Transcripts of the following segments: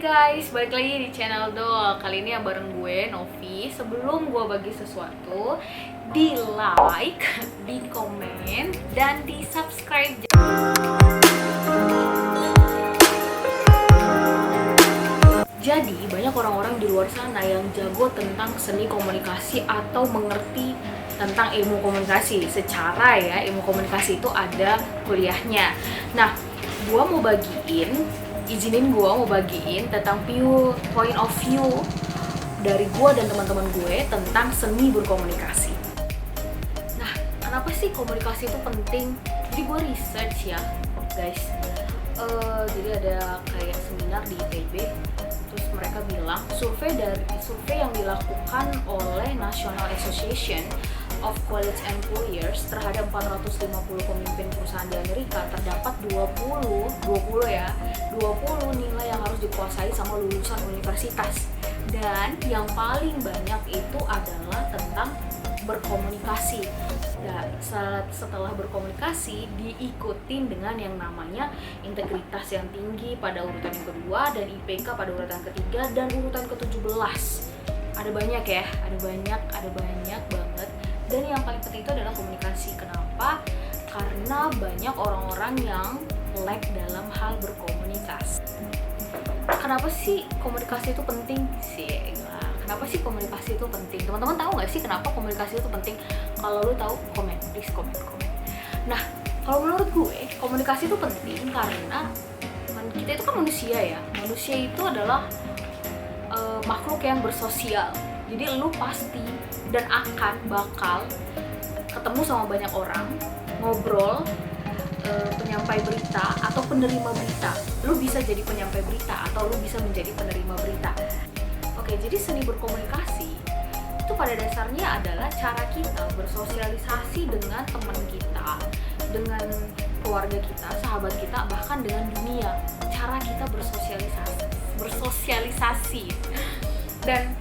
Guys, balik lagi di channel Doll. Kali ini yang bareng gue, Novi. Sebelum gue bagi sesuatu, di like, di komen, dan di subscribe. Jadi banyak orang-orang di luar sana yang jago tentang seni komunikasi atau mengerti tentang ilmu komunikasi. Secara ya, ilmu komunikasi itu ada kuliahnya. Nah, gue mau izinin gue mau bagiin tentang point of view dari gue dan teman-teman gue tentang seni berkomunikasi. Nah, kenapa sih komunikasi itu penting? Jadi gue research ya, guys. Jadi ada kayak seminar di ITB, terus mereka bilang survei yang dilakukan oleh National Association of College Employers terhadap 450 pemimpin perusahaan di Amerika, terdapat 20 nilai yang harus dikuasai sama lulusan universitas. Dan yang paling banyak itu adalah tentang berkomunikasi. Dan setelah berkomunikasi diikutin dengan yang namanya integritas yang tinggi pada urutan yang kedua, dan IPK pada urutan ketiga, dan urutan ke-17. Ada banyak ya, ada banyak banget. Dan yang paling penting itu adalah komunikasi. Kenapa? Karena banyak orang-orang yang lag dalam hal berkomunikasi. Kenapa sih komunikasi itu penting? Kenapa sih komunikasi itu penting? Teman-teman tahu nggak sih kenapa komunikasi itu penting? Kalau lu tahu, please komen. Nah, kalau menurut gue, komunikasi itu penting karena kita itu kan manusia ya. Manusia itu adalah makhluk yang bersosial. Jadi lu pasti dan bakal ketemu sama banyak orang, ngobrol, penyampai berita atau penerima berita. Lu bisa jadi penyampai berita atau lu bisa menjadi penerima berita. Oke, jadi seni berkomunikasi itu pada dasarnya adalah cara kita bersosialisasi dengan teman kita, dengan keluarga kita, sahabat kita, bahkan dengan dunia. Cara kita bersosialisasi. Dan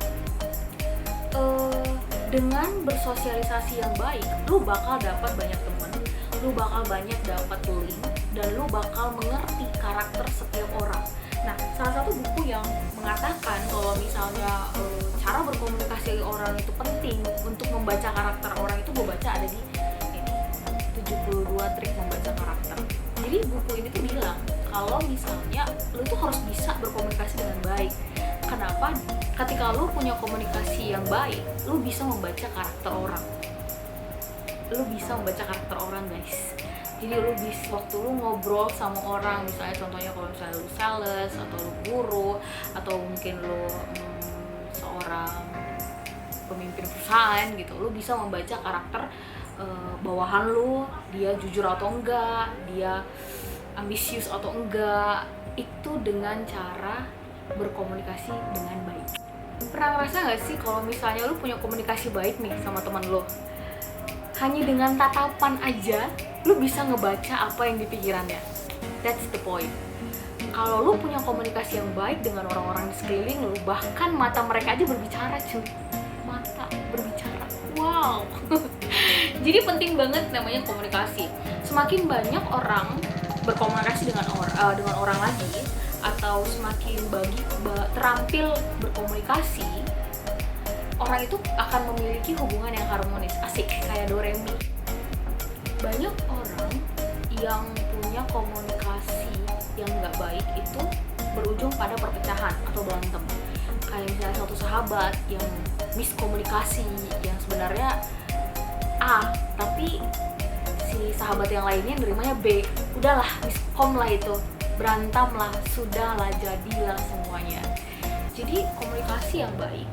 dengan bersosialisasi yang baik, lu bakal dapat banyak teman, lu bakal banyak dapat link, dan lu bakal mengerti karakter setiap orang. Nah, salah satu buku yang mengatakan kalau misalnya cara berkomunikasi orang itu penting untuk membaca karakter orang itu gue baca ada di 72 trik membaca karakter. Jadi buku ini tuh bilang kalau misalnya lu tuh harus bisa berkomunikasi dengan baik. Kenapa? Ketika lu punya komunikasi yang baik, lu bisa membaca karakter orang. Guys. Jadi lu bisa waktu lu ngobrol sama orang, misalnya contohnya kalau misalnya lu sales atau lu guru atau mungkin lu seorang pemimpin perusahaan gitu, lu bisa membaca karakter bawahan lu, dia jujur atau enggak, dia ambisius atau enggak, itu dengan cara berkomunikasi dengan baik. Pernah ngerasa gak sih kalau misalnya lu punya komunikasi baik nih sama teman lu, hanya dengan tatapan aja lu bisa ngebaca apa yang di pikirannya. That's the point. Kalau lu punya komunikasi yang baik dengan orang-orang di sekeliling lu, bahkan mata mereka aja berbicara, cuy. Mata berbicara. Wow. Jadi penting banget namanya komunikasi. Semakin banyak orang berkomunikasi dengan orang lagi, atau semakin terampil berkomunikasi, orang itu akan memiliki hubungan yang harmonis. Asik, kayak Doremi. Banyak orang yang punya komunikasi yang nggak baik itu berujung pada perpecahan atau berantem. Kayak misalnya satu sahabat yang miskomunikasi, yang sebenarnya A, tapi si sahabat yang lainnya nerimanya B. Udahlah, miskom lah itu, berantem lah, sudahlah, jadilah semuanya. Jadi komunikasi yang baik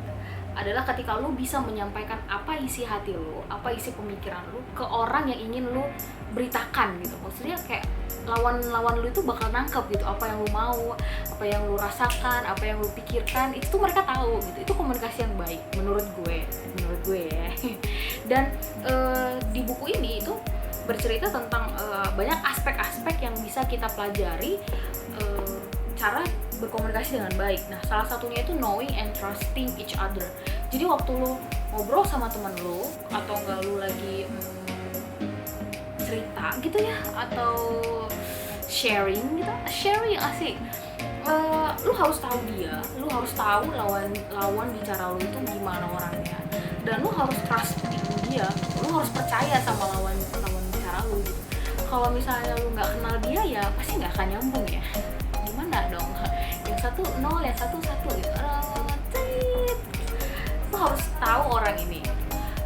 adalah ketika lu bisa menyampaikan apa isi hati lu, apa isi pemikiran lu ke orang yang ingin lu beritakan gitu. Maksudnya kayak lawan lu itu bakal nangkep gitu apa yang lu mau, apa yang lu rasakan, apa yang lu pikirkan, itu tuh mereka tahu gitu. Itu komunikasi yang baik menurut gue ya. Dan di buku ini itu bercerita tentang banyak aspek-aspek yang bisa kita pelajari cara berkomunikasi dengan baik. Nah, salah satunya itu knowing and trusting each other. Jadi waktu lu ngobrol sama temen lu, atau enggak lu lagi cerita gitu ya, atau sharing asik, lu harus tahu dia, lu harus tahu lawan bicara lu itu gimana orangnya, dan lu harus trust dia, lu harus percaya sama lawan bicara lu gitu. Kalau misalnya lu nggak kenal dia ya pasti nggak akan nyambung ya. Gimana dong? Yang satu nol, yang satu gitu. Lu harus tahu orang ini.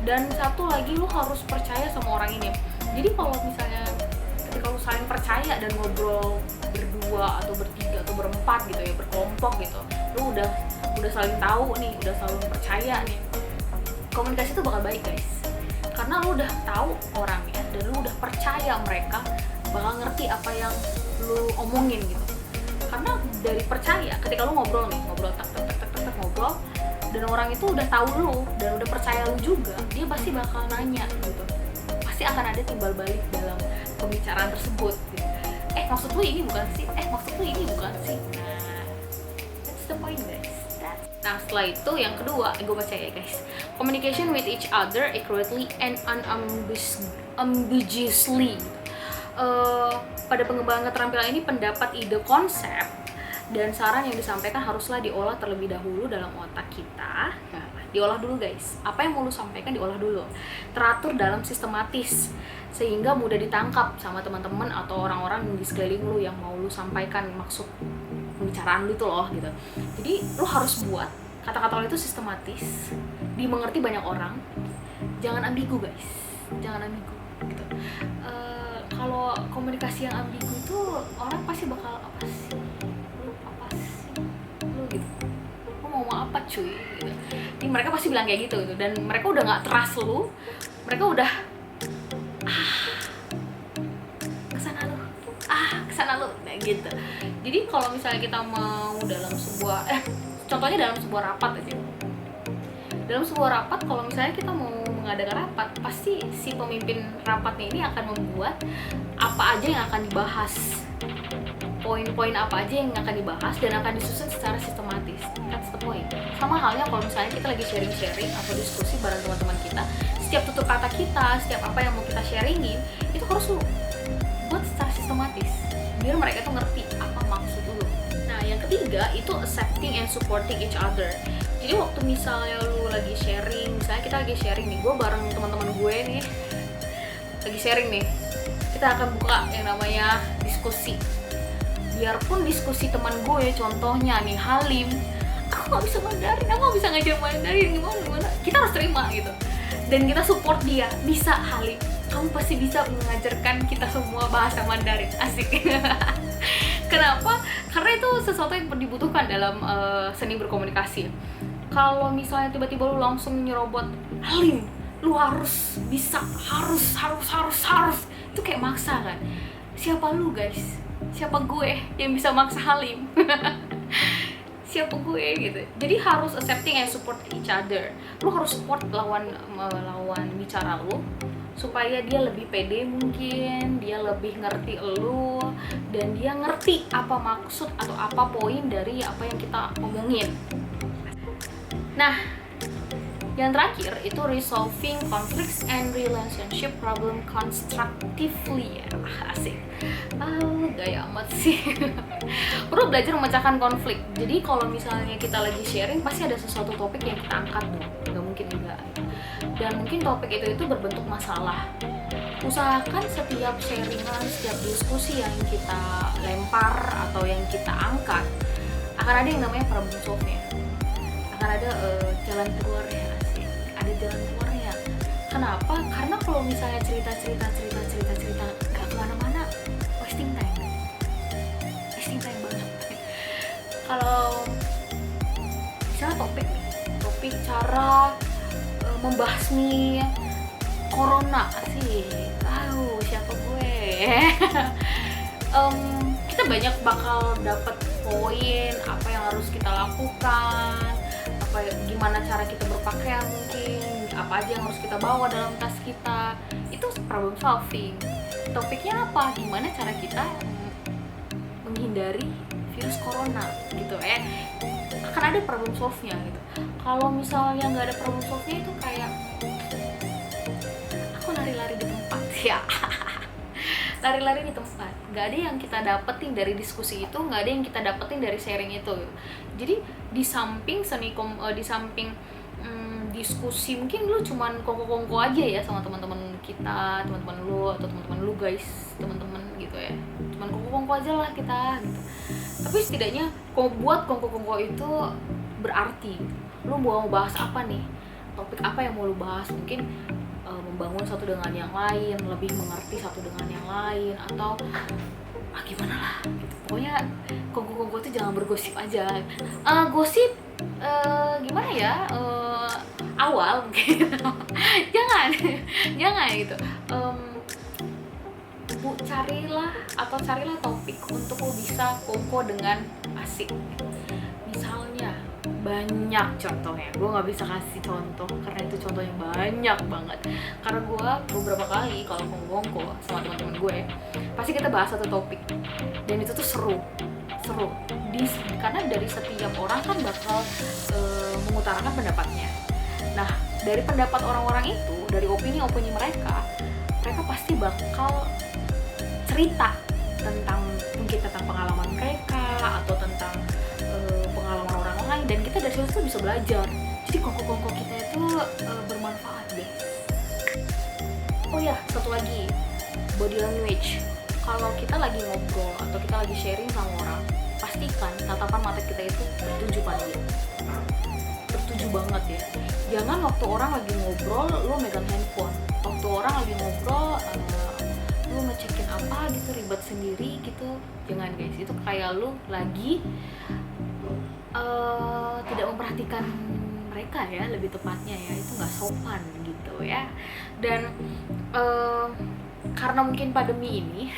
Dan satu lagi, lu harus percaya sama orang ini. Jadi kalau misalnya ketika lu saling percaya dan ngobrol berdua atau bertiga atau berempat gitu ya, berkelompok gitu, lu udah saling tahu nih, udah saling percaya nih, komunikasi itu bakal baik guys. Karena lu udah tahu orangnya dan lu udah percaya mereka bakal ngerti apa yang lu omongin gitu. Karena dari percaya, ketika lu ngobrol tak ngobrol, dan orang itu udah tahu lu dan udah percaya lu juga, dia pasti bakal nanya gitu. Pasti akan ada timbal balik dalam pembicaraan tersebut gitu. Maksud lu ini bukan sih? Maksud lu ini bukan sih? Nah, that's the point guys. Nah, setelah itu yang kedua, gue baca ya guys. Communication with each other accurately and unambiguously. Pada pengembangan keterampilan ini, pendapat, ide, konsep, dan saran yang disampaikan haruslah diolah terlebih dahulu dalam otak kita. Nah, diolah dulu guys. Apa yang mau lu sampaikan diolah dulu. Teratur dalam sistematis sehingga mudah ditangkap sama teman-teman atau orang-orang di sekeliling lu yang mau lu sampaikan maksud pembicaraan lu itu loh gitu. Jadi lu harus buat kata-kata lu itu sistematis, dimengerti banyak orang. Jangan ambigu guys. Jangan ambigu gitu. Kalau komunikasi yang ambigu itu orang pasti bakal apa sih? Lu gitu, lu mau apa cuy gitu. Jadi mereka pasti bilang kayak gitu dan mereka udah nggak trust lu, mereka udah kesana lu nah gitu. Jadi kalau misalnya kita mau dalam sebuah contohnya dalam sebuah rapat aja, dalam sebuah rapat kalau misalnya kita mau mengadakan rapat, pasti si pemimpin rapatnya ini akan membuat apa aja yang akan dibahas, poin-poin apa aja yang akan dibahas dan akan disusun secara sistematis. That's the point. Sama halnya kalau misalnya kita lagi sharing atau diskusi bareng teman-teman kita, setiap tutur kata kita, setiap apa yang mau kita sharingin itu harus lu buat secara sistematis biar mereka tuh ngerti apa maksud lu. Nah, yang ketiga itu accepting and supporting each other. Jadi waktu misalnya lu lagi sharing, misalnya kita lagi sharing nih, gue bareng teman-teman gue nih lagi sharing nih, kita akan buka yang namanya diskusi. Biarpun diskusi teman gue, contohnya nih Halim, aku nggak bisa Mandarin, aku nggak bisa ngajar Mandarin, gimana, kita harus terima gitu. Dan kita support dia, bisa Halim, kamu pasti bisa mengajarkan kita semua bahasa Mandarin, asik. Kenapa? Karena itu sesuatu yang dibutuhkan dalam seni berkomunikasi. Kalau misalnya tiba-tiba lu langsung nyerobot, Halim, lu harus bisa, harus, itu kayak maksa kan? Siapa lu guys? Siapa gue yang bisa maksa Halim? Siapa gue gitu. Jadi harus accepting and support each other. Lu harus support lawan bicara lu supaya dia lebih pede mungkin, dia lebih ngerti lu, dan dia ngerti apa maksud atau apa poin dari apa yang kita omongin. Nah, yang terakhir itu resolving conflicts and relationship problem constructively. Asik. Gaya amat sih. Perlu belajar memecahkan konflik. Jadi kalau misalnya kita lagi sharing, pasti ada sesuatu topik yang kita angkat tuh. Nggak mungkin enggak. Dan mungkin topik itu berbentuk masalah. Usahakan setiap sharingan, setiap diskusi yang kita lempar atau yang kita angkat, akan ada yang namanya problem solve-nya. Akan ada jalan keluarnya. Ada jalan keluarnya. Kenapa? Karena kalau misalnya cerita gak kemana-mana, wasting time banget. Kalau misalnya topik cara membasmi corona sih, siapa gue? Kita banyak bakal dapat poin apa yang harus kita lakukan, gimana cara kita berpakaian mungkin, apa aja yang harus kita bawa dalam tas kita. Itu problem solving. Topiknya apa? Gimana cara kita menghindari virus corona gitu akan ada problem solve-nya gitu. Kalau misalnya nggak ada problem solve-nya itu kayak aku lari-lari di tempat ya. Lari-lari di tempat nggak ada yang kita dapetin dari diskusi itu, nggak ada yang kita dapetin dari sharing itu. Jadi di samping di samping diskusi, mungkin lu cuman kongko-kongko aja ya sama teman-teman kita, teman-teman lu atau teman-teman lu guys, teman-teman gitu ya, cuman kongko-kongko aja lah kita gitu. Tapi setidaknya buat kongko-kongko itu berarti lu mau bahas apa nih, topik apa yang mau lu bahas, mungkin membangun satu dengan yang lain, lebih mengerti satu dengan yang lain, atau gimana lah gitu. Pokoknya kongko-kongko itu jangan bergosip aja. Gosip gimana ya, awal mungkin jangan gitu. Carilah topik untuk lo bisa kongko dengan asik. Misalnya banyak contohnya, gue nggak bisa kasih contoh karena itu contohnya banyak banget. Karena gue beberapa kali kalau kongko sama teman-teman gue, pasti kita bahas satu topik dan itu tuh seru. Karena dari setiap orang kan bakal mengutarakan pendapatnya. Nah, dari pendapat orang-orang itu, dari opini mereka pasti bakal cerita mungkin tentang pengalaman mereka atau tentang pengalaman orang lain, dan kita dari situ bisa belajar. Jadi kongko-kongko kita itu bermanfaat deh. Oh ya, satu lagi, body language. Kalau kita lagi ngobrol atau kita lagi sharing sama orang, pastikan tatapan mata kita itu bertuju pada dia. Bertuju banget ya. Jangan waktu orang lagi ngobrol lu megang handphone. Waktu orang lagi ngobrol lu ngecekin apa gitu, ribet sendiri gitu. Jangan guys, itu kayak lu lagi tidak memperhatikan mereka ya, lebih tepatnya ya, itu nggak sopan gitu ya. Dan karena mungkin pandemi ini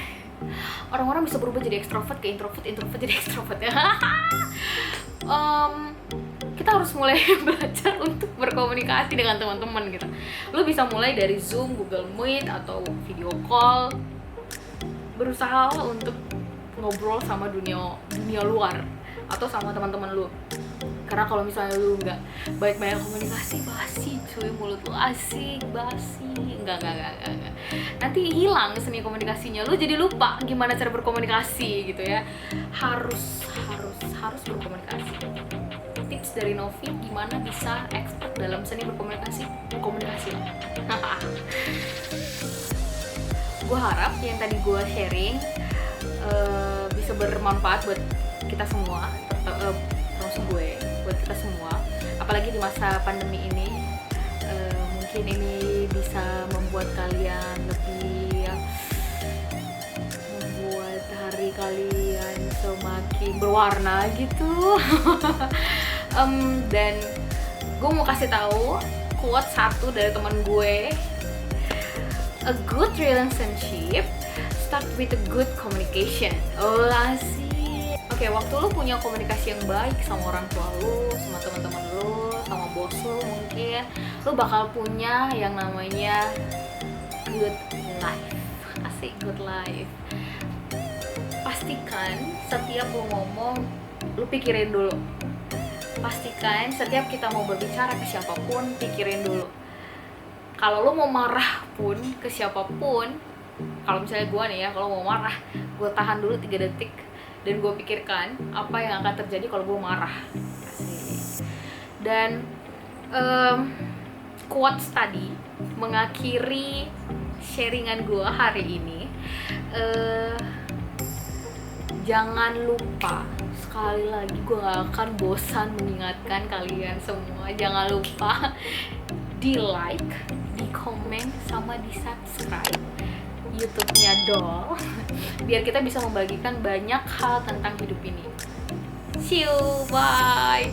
orang-orang bisa berubah jadi ekstrovert ke introvert jadi ekstrovert ya. Kita harus mulai belajar untuk berkomunikasi dengan teman-teman gitu. Lu bisa mulai dari Zoom, Google Meet atau video call. Berusaha untuk ngobrol sama dunia luar atau sama teman-teman lu. Karena kalau misalnya lu nggak baik-baik komunikasi, basi cuy, mulut lu asik, basi, enggak. Nanti hilang seni komunikasinya, lu jadi lupa gimana cara berkomunikasi gitu ya. Harus berkomunikasi. Tips dari Novi gimana bisa expert dalam seni berkomunikasi lah. Gue harap yang tadi gue sharing bisa bermanfaat buat kita semua, termasuk gue, buat kita semua. Apalagi di masa pandemi ini, mungkin ini bisa membuat kalian lebih, membuat hari kalian semakin berwarna gitu. Dan gue mau kasih tahu quote satu dari teman gue. A good relationship start with a good communication. Oh asik. Oke, waktu lu punya komunikasi yang baik sama orang tua lu, sama teman-teman lu, sama bos lu, mungkin lu bakal punya yang namanya good life. Asik, good life. Pastikan setiap lu ngomong, lu pikirin dulu. Pastikan setiap kita mau berbicara ke siapapun, pikirin dulu. Kalau lo mau marah pun ke siapapun, kalau misalnya gue nih ya, kalau mau marah, gue tahan dulu 3 detik dan gue pikirkan apa yang akan terjadi kalau gue marah. Dan quotes tadi mengakhiri sharingan gue hari ini. Jangan lupa, sekali lagi gue gak akan bosan mengingatkan kalian semua, jangan lupa di like, di komen, sama di subscribe YouTube-nya Doll, biar kita bisa membagikan banyak hal tentang hidup ini. See you, bye.